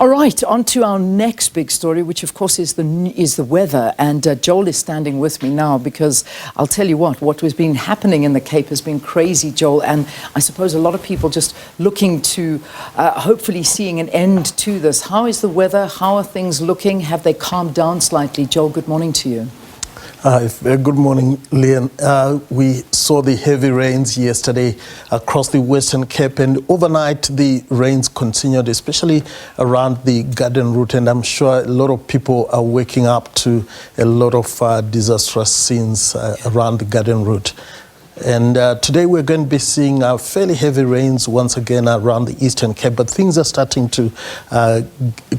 All right, on to our next big story, which of course is the weather. And Joel is standing with me now because I'll tell you what has been happening in the Cape has been crazy, Joel. And I suppose a lot of people just looking to hopefully seeing an end to this. How is the weather? How are things looking? Have they calmed down slightly? Joel, good morning to you. Good morning, Leon. We saw the heavy rains yesterday across the Western Cape, and overnight the rains continued, especially around the Garden Route, and I'm sure a lot of people are waking up to a lot of disastrous scenes around the Garden Route. And today we're going to be seeing fairly heavy rains once again around the Eastern Cape, but things are starting to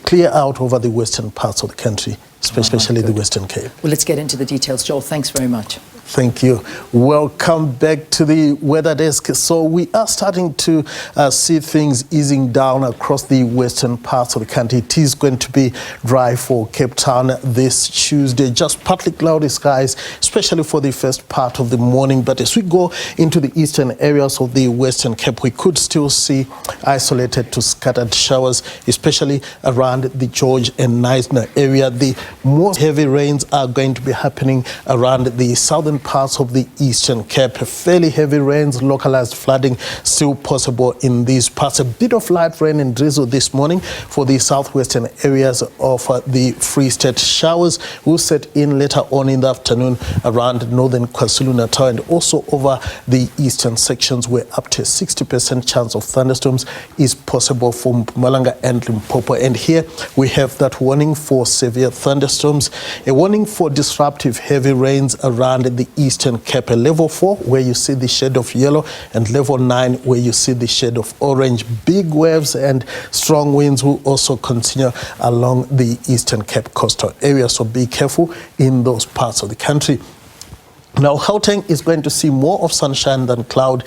clear out over the western parts of the country, especially the Western Cape. Well, let's get into the details. Joel, thanks very much. Thank you. Welcome back to the weather desk. So we are starting to see things easing down across the western parts of the country. It is going to be dry for Cape Town this Tuesday, just partly cloudy skies, especially for the first part of the morning. But as we go into the eastern areas of the Western Cape, we could still see isolated to scattered showers, especially around the George and Knysna area. The most heavy rains are going to be happening around the southern parts of the Eastern Cape. Fairly heavy rains, localized flooding still possible in these parts. A bit of light rain and drizzle this morning for the southwestern areas of the Free State. Showers will set in later on in the afternoon around northern KwaZulu-Natal and also over the eastern sections, where up to a 60% chance of thunderstorms is possible for Mpumalanga and Limpopo. And here we have that warning for severe thunderstorms, a warning for disruptive heavy rains around the Eastern Cape, level 4 where you see the shade of yellow, and level 9 where you see the shade of orange. Big waves and strong winds will also continue along the Eastern Cape coastal area, so be careful in those parts of the country. Now, Gauteng is going to see more of sunshine than cloud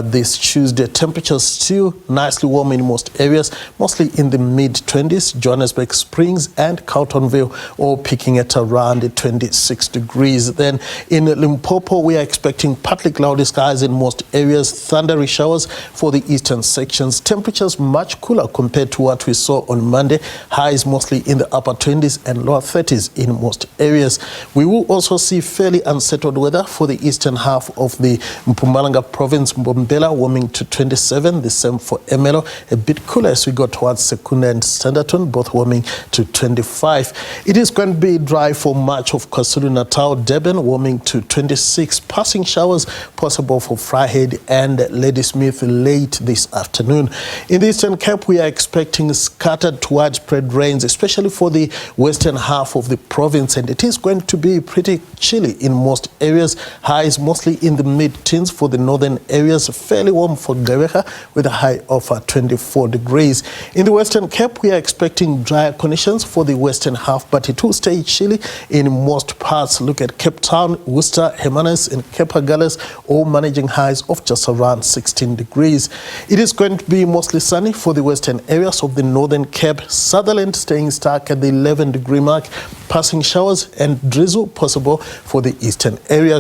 this Tuesday. Temperatures still nicely warm in most areas, mostly in the mid-20s. Johannesburg, Springs and Carltonville all peaking at around 26 degrees. Then in Limpopo, we are expecting partly cloudy skies in most areas, thundery showers for the eastern sections. Temperatures much cooler compared to what we saw on Monday. Highs mostly in the upper 20s and lower 30s in most areas. We will also see fairly unsettled weather for the eastern half of the Mpumalanga province. Mbombela warming to 27, the same for Emelo. A bit cooler as we go towards Secunda and Standerton, both warming to 25. It is going to be dry for much of KwaZulu-Natal. Durban warming to 26. Passing showers possible for Vryheid and Ladysmith late this afternoon. In the Eastern Cape, we are expecting scattered to widespread rains, especially for the western half of the province, and it is going to be pretty chilly in most areas. Highs mostly in the mid-teens for the northern areas. Fairly warm for Gqeberha with a high of 24 degrees. In the Western Cape, we are expecting drier conditions for the western half, but it will stay chilly in most parts. Look at Cape Town, Worcester, Hermanus and Cape Agulhas, all managing highs of just around 16 degrees. It is going to be mostly sunny for the western areas of the Northern Cape. Sutherland staying stuck at the 11-degree mark. Passing showers and drizzle possible for the eastern areas.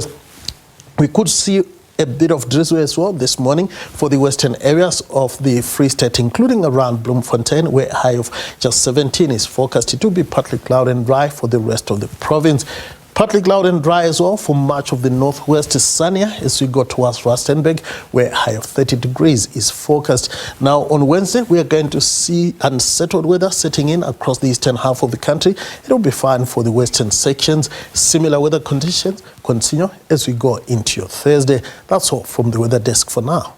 We could see a bit of drizzle as well this morning for the western areas of the Free State, including around Bloemfontein, where a high of just 17 is forecast. It will be partly cloudy and dry for the rest of the province. Partly cloudy and dry as well for much of the northwest. Is sunnier as we go towards Rustenburg, where a high of 30 degrees is forecast. Now on Wednesday, we are going to see unsettled weather setting in across the eastern half of the country. It will be fine for the western sections. Similar weather conditions continue as we go into your Thursday. That's all from the weather desk for now.